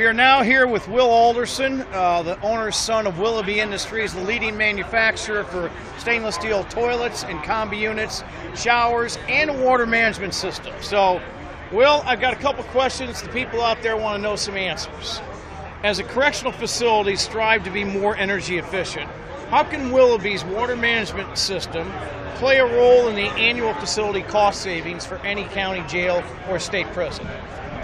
We are now here with Will Alderson, the owner's son of Willoughby Industries, the leading manufacturer for stainless steel toilets and combi units, showers, and a water management system. So, Will, I've got a couple questions. The people out there want to know some answers. As a correctional facility strive to be more energy efficient, how can Willoughby's water management system play a role in the annual facility cost savings for any county jail or state prison?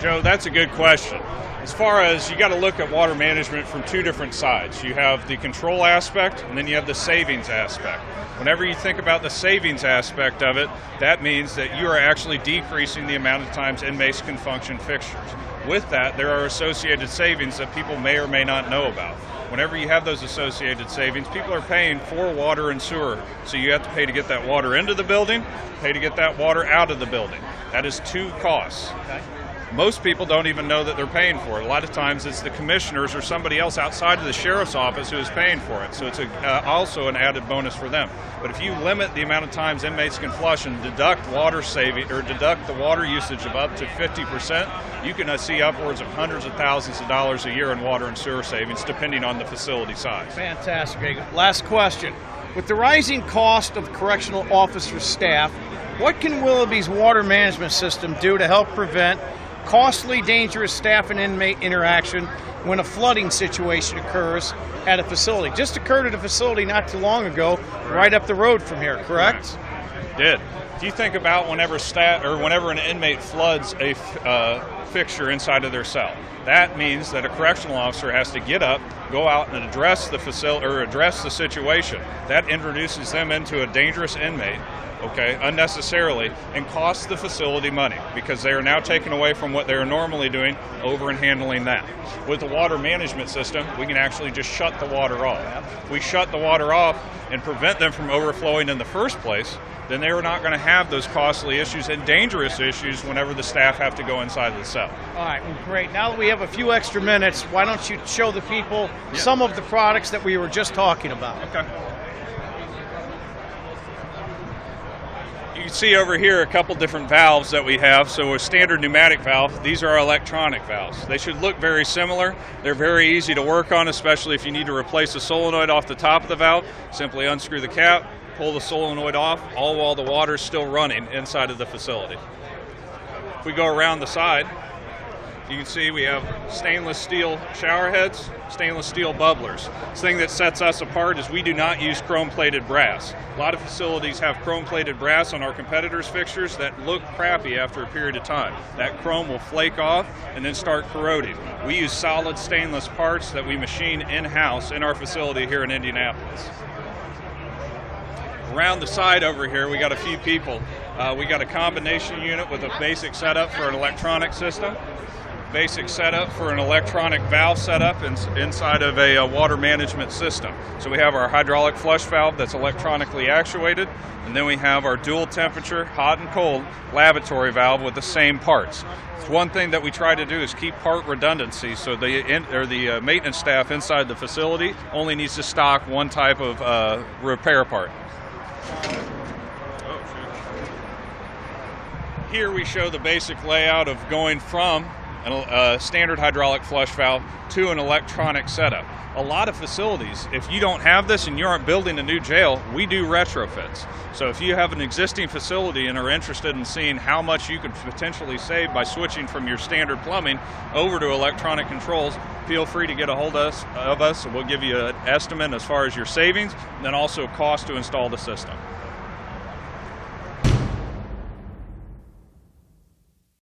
Joe, that's a good question. As far as, you got to look at water management from two different sides. You have the control aspect, and then you have the savings aspect. Whenever you think about the savings aspect of it, that means that you are actually decreasing the amount of times inmates can function fixtures. With that, there are associated savings that people may or may not know about. Whenever you have those associated savings, people are paying for water and sewer. So you have to pay to get that water into the building, pay to get that water out of the building. That is two costs. Okay. Most people don't even know that they're paying for it. A lot of times it's the commissioners or somebody else outside of the sheriff's office who is paying for it. So it's also an added bonus for them. But if you limit the amount of times inmates can flush and deduct water saving or deduct the water usage of up to 50%, you can see upwards of hundreds of thousands of dollars a year in water and sewer savings, depending on the facility size. Fantastic. Last question. With the rising cost of correctional officer staff, what can Willoughby's water management system do to help prevent costly, dangerous staff and inmate interaction when a flooding situation occurs at a facility? Just occurred at a facility not too long ago, right up the road from here, correct? Did. If you think about whenever an inmate floods a fixture inside of their cell, that means that a correctional officer has to get up, go out and address the facility or address the situation. That introduces them into a dangerous inmate, okay, unnecessarily, and costs the facility money because they are now taken away from what they are normally doing over and handling that. With the water management system, we can actually just shut the water off. If we shut the water off and prevent them from overflowing in the first place, then they are not going to have those costly issues and dangerous issues whenever the staff have to go inside the cell. All right, well, great. Now that we have a few extra minutes, why don't you show the people some of the products that we were just talking about? Okay. You can see over here a couple different valves that we have. So a standard pneumatic valve, these are our electronic valves. They should look very similar. They're very easy to work on, especially if you need to replace a solenoid off the top of the valve. Simply unscrew the cap, pull the solenoid off, all while the water is still running inside of the facility. If we go around the side, you can see we have stainless steel shower heads, stainless steel bubblers. The thing that sets us apart is we do not use chrome-plated brass. A lot of facilities have chrome-plated brass on our competitors' fixtures that look crappy after a period of time. That chrome will flake off and then start corroding. We use solid stainless parts that we machine in-house in our facility here in Indianapolis. Around the side over here, we got a few people. We got a combination unit with a basic setup for an electronic system, basic setup for an electronic valve setup inside of a water management system. So we have our hydraulic flush valve that's electronically actuated, and then we have our dual temperature, hot and cold, lavatory valve with the same parts. It's one thing that we try to do is keep part redundancy, so the maintenance staff inside the facility only needs to stock one type of repair part. Here we show the basic layout of going from a standard hydraulic flush valve to an electronic setup. A lot of facilities, if you don't have this and you aren't building a new jail, we do retrofits. So if you have an existing facility and are interested in seeing how much you could potentially save by switching from your standard plumbing over to electronic controls, feel free to get a hold of us. We'll give you an estimate as far as your savings and then also cost to install the system.